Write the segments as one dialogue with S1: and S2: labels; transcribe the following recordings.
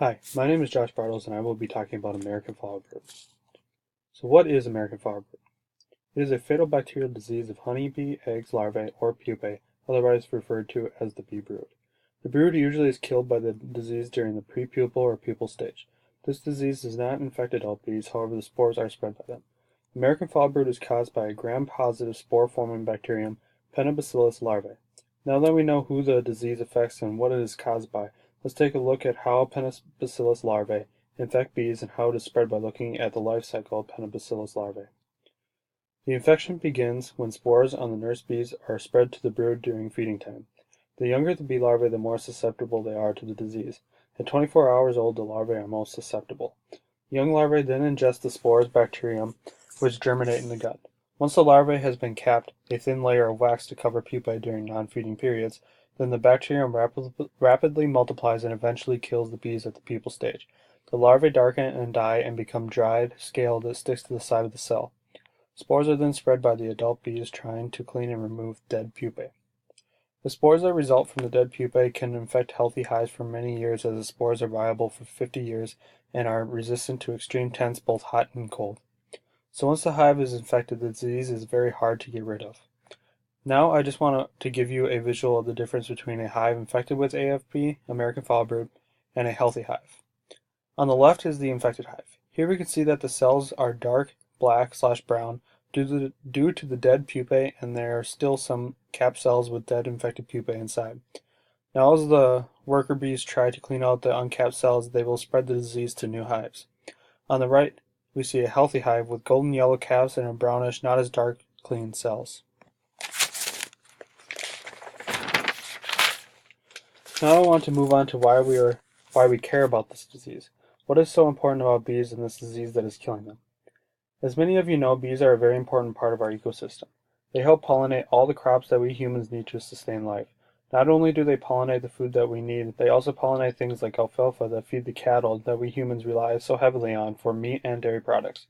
S1: Hi, my name is Josh Bartles and I will be talking about American flowerbird. So what is American flowerbird? It is a fatal bacterial disease of honeybee eggs, larvae, or pupae, otherwise referred to as the bee brood. The brood usually is killed by the disease during the prepupal or pupal stage. This disease does not infect adult bees, however the spores are spread by them. American flowerbird is caused by a gram-positive spore-forming bacterium, Pentabacillus larvae. Now that we know who the disease affects and what it is caused by, let's take a look at how Pentabacillus larvae infect bees and how it is spread by looking at the life cycle of Pentabacillus larvae. The infection begins when spores on the nurse bees are spread to the brood during feeding time. The younger the bee larvae, the more susceptible they are to the disease. At 24 hours old, the larvae are most susceptible. Young larvae then ingest the spores bacterium, which germinate in the gut. Once the larvae has been capped, a thin layer of wax to cover pupae during non-feeding periods, then the bacterium rapidly multiplies and eventually kills the bees at the pupal stage. The larvae darken and die and become dried scale that sticks to the side of the cell. Spores are then spread by the adult bees trying to clean and remove dead pupae. The spores that result from the dead pupae can infect healthy hives for many years, as the spores are viable for 50 years and are resistant to extreme temps both hot and cold. So once the hive is infected, the disease is very hard to get rid of. Now I just want to give you a visual of the difference between a hive infected with AFB, American flowerbird, and a healthy hive. On the left is the infected hive. Here we can see that the cells are dark black/brown due to the dead pupae, and there are still some capped cells with dead infected pupae inside. Now as the worker bees try to clean out the uncapped cells, they will spread the disease to new hives. On the right, we see a healthy hive with golden yellow caps and a brownish, not as dark, clean cells. Now I want to move on to why we care about this disease. What is so important about bees and this disease that is killing them? As many of you know, bees are a very important part of our ecosystem. They help pollinate all the crops that we humans need to sustain life. Not only do they pollinate the food that we need, they also pollinate things like alfalfa that feed the cattle that we humans rely so heavily on for meat and dairy products.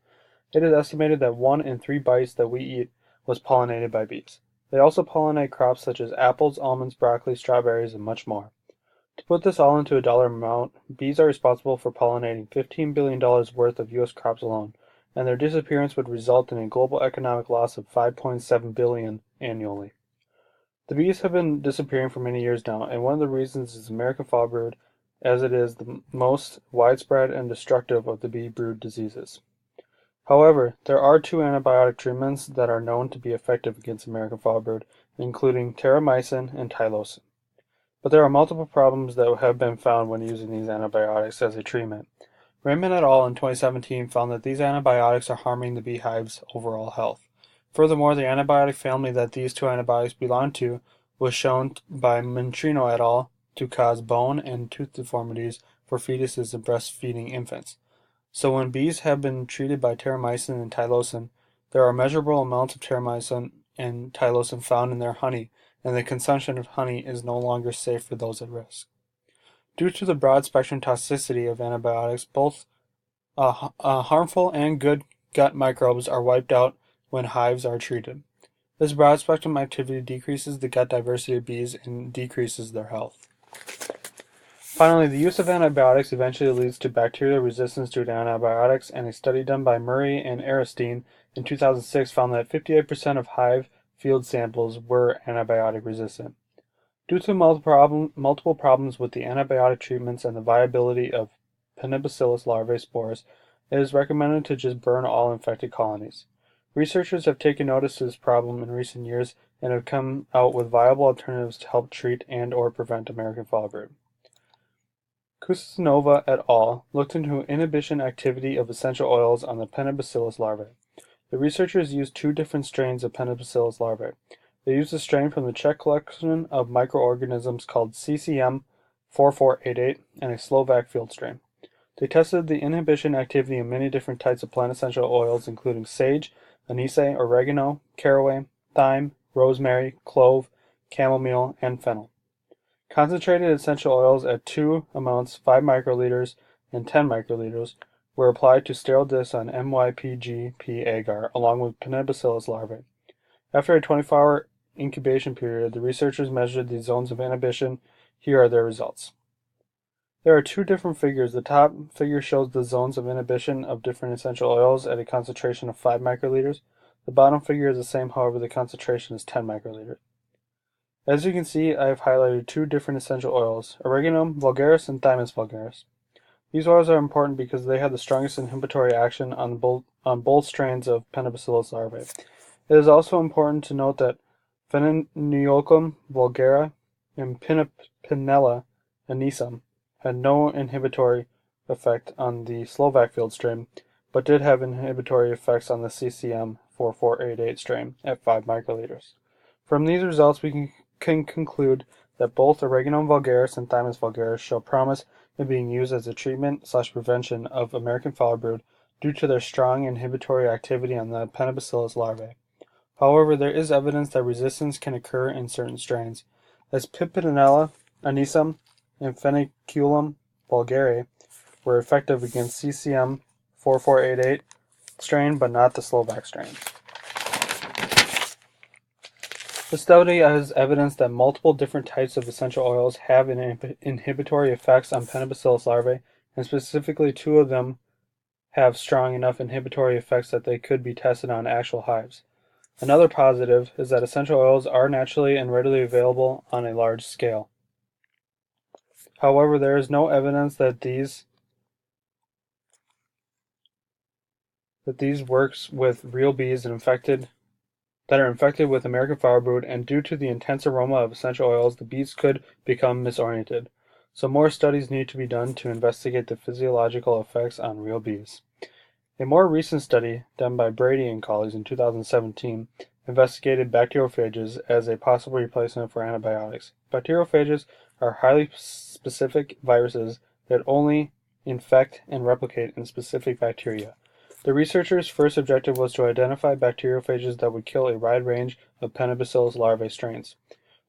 S1: It is estimated that 1 in 3 bites that we eat was pollinated by bees. They also pollinate crops such as apples, almonds, broccoli, strawberries, and much more. To put this all into a dollar amount, bees are responsible for pollinating $15 billion worth of U.S. crops alone, and their disappearance would result in a global economic loss of $5.7 billion annually. The bees have been disappearing for many years now, and one of the reasons is American flowerbird, as it is the most widespread and destructive of the bee brood diseases. However, there are 2 antibiotic treatments that are known to be effective against American flowerbird, including terramycin and tylosin. But there are multiple problems that have been found when using these antibiotics as a treatment. Raymond et al. In 2017 found that these antibiotics are harming the beehive's overall health. Furthermore, the antibiotic family that these 2 antibiotics belong to was shown by Mentrino et al. To cause bone and tooth deformities for fetuses and breastfeeding infants. So when bees have been treated by terramycin and tylosin, there are measurable amounts of terramycin and tylosin found in their honey, and the consumption of honey is no longer safe for those at risk. Due to the broad-spectrum toxicity of antibiotics, both harmful and good gut microbes are wiped out when hives are treated. This broad-spectrum activity decreases the gut diversity of bees and decreases their health. Finally, the use of antibiotics eventually leads to bacterial resistance to antibiotics, and a study done by Murray and Aristine in 2006 found that 58% of hive field samples were antibiotic resistant. Due to multiple problems with the antibiotic treatments and the viability of Pentabacillus larvae spores, it is recommended to just burn all infected colonies. Researchers have taken notice of this problem in recent years and have come out with viable alternatives to help treat and/or prevent American flowerbird. Kuznetsova et al. Looked into inhibition activity of essential oils on the Pentabacillus larvae. The researchers used 2 different strains of Pentabacillus larvae. They used a strain from the Czech collection of microorganisms called CCM 4488 and a Slovak field strain. They tested the inhibition activity in many different types of plant essential oils, including sage, anise, oregano, caraway, thyme, rosemary, clove, chamomile, and fennel. Concentrated essential oils at 2 amounts, 5 microliters and 10 microliters, were applied to sterile discs on MYPGP agar along with Pentabacillus larvae. After a 24-hour incubation period, the researchers measured the zones of inhibition. Here are their results. There are two different figures. The top figure shows the zones of inhibition of different essential oils at a concentration of 5 microliters. The bottom figure is the same, however the concentration is 10 microliters. As you can see, I have highlighted two different essential oils, Origanum vulgaris and Thymus vulgaris. These oils are important because they have the strongest inhibitory action on both strains of Pentabacillus larvae. It is also important to note that Phenenolocum vulgare and Pinella anisum had no inhibitory effect on the Slovak field strain, but did have inhibitory effects on the CCM 4488 strain at 5 microliters. From these results, we can conclude that both Origanum vulgaris and Thymus vulgaris show promise in being used as a treatment/prevention of American foul brood due to their strong inhibitory activity on the Pentabacillus larvae. However, there is evidence that resistance can occur in certain strains, as Pimpinella anisum and Pheniculum vulgare were effective against CCM 4488 strain, but not the Slovak strain. The study has evidence that multiple different types of essential oils have inhibitory effects on Pentabacillus larvae, and specifically two of them have strong enough inhibitory effects that they could be tested on actual hives. Another positive is that essential oils are naturally and readily available on a large scale. However, there is no evidence that these works with real bees that are infected with American foul brood, and due to the intense aroma of essential oils, the bees could become misoriented. So more studies need to be done to investigate the physiological effects on real bees. A more recent study, done by Brady and colleagues in 2017, investigated bacteriophages as a possible replacement for antibiotics. Bacteriophages are highly specific viruses that only infect and replicate in specific bacteria. The researchers' first objective was to identify bacteriophages that would kill a wide range of Pentabacillus larvae strains.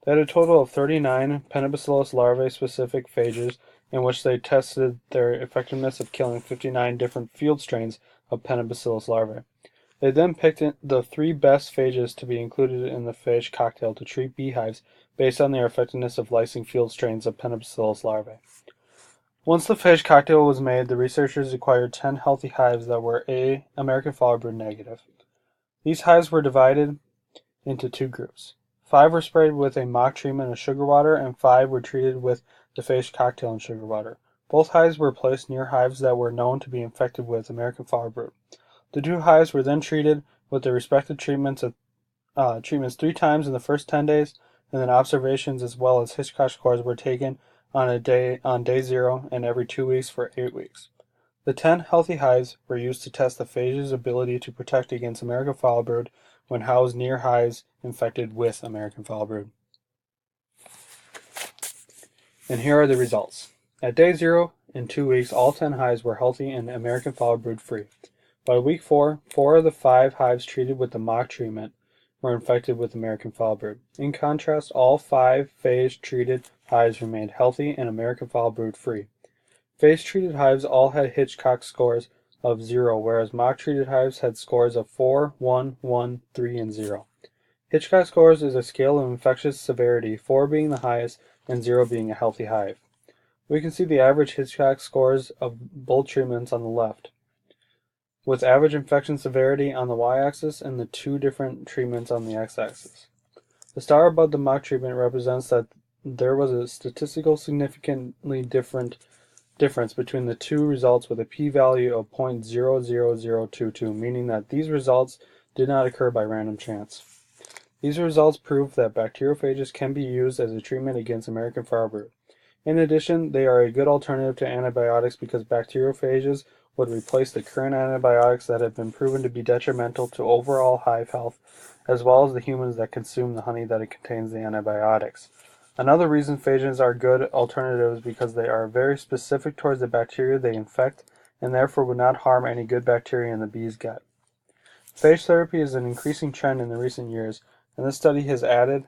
S1: They had a total of 39 Pentabacillus larvae-specific phages in which they tested their effectiveness of killing 59 different field strains of Pentabacillus larvae. They then picked the 3 best phages to be included in the phage cocktail to treat beehives based on their effectiveness of lysing field strains of Pentabacillus larvae. Once the phage cocktail was made, the researchers acquired 10 healthy hives that were American foul brood negative. These hives were divided into 2 groups. 5 were sprayed with a mock treatment of sugar water, and 5 were treated with the phage cocktail in sugar water. Both hives were placed near hives that were known to be infected with American foul brood. The 2 hives were then treated with their respective treatments 3 times in the first 10 days, and then observations as well as Hitchcock scores were taken on day 0 and every 2 weeks for 8 weeks. The 10 healthy hives were used to test the phage's ability to protect against American foul brood when housed near hives infected with American foul brood. And here are the results. At day 0 and 2 weeks, all 10 hives were healthy and American foul brood free. By week 4, 4 of the 5 hives treated with the mock treatment were infected with American foul brood. In contrast, all 5 phage-treated hives remained healthy and American foul brood free. Phage-treated hives all had Hitchcock scores of 0, whereas mock-treated hives had scores of 4, 1, 1, 3, and 0. Hitchcock scores is a scale of infectious severity, 4 being the highest and 0 being a healthy hive. We can see the average Hitchcock scores of both treatments on the left, with average infection severity on the y-axis and the 2 different treatments on the x-axis. The star above the mock treatment represents that there was a statistically significantly difference between the 2 results with a p-value of 0.00022, meaning that these results did not occur by random chance. These results prove that bacteriophages can be used as a treatment against American foul brood. In addition, they are a good alternative to antibiotics because bacteriophages would replace the current antibiotics that have been proven to be detrimental to overall hive health, as well as the humans that consume the honey that contains the antibiotics. Another reason phages are good alternatives is because they are very specific towards the bacteria they infect and therefore would not harm any good bacteria in the bee's gut. Phage therapy is an increasing trend in the recent years, and this study has added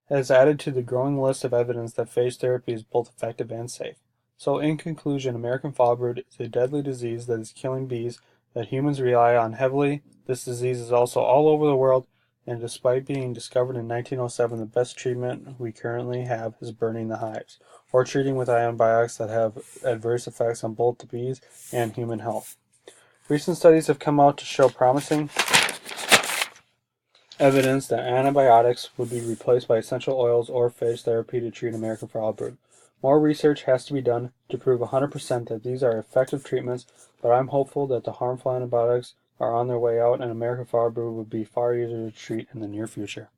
S1: to the growing list of evidence that phage therapy is both effective and safe. So in conclusion, American foul brood is a deadly disease that is killing bees that humans rely on heavily. This disease is also all over the world, and despite being discovered in 1907, the best treatment we currently have is burning the hives, or treating with antibiotics that have adverse effects on both the bees and human health. Recent studies have come out to show promising evidence that antibiotics would be replaced by essential oils or phage therapy to treat American foul brood. More research has to be done to prove 100% that these are effective treatments, but I'm hopeful that the harmful antibiotics are on their way out and American foul brood will be far easier to treat in the near future.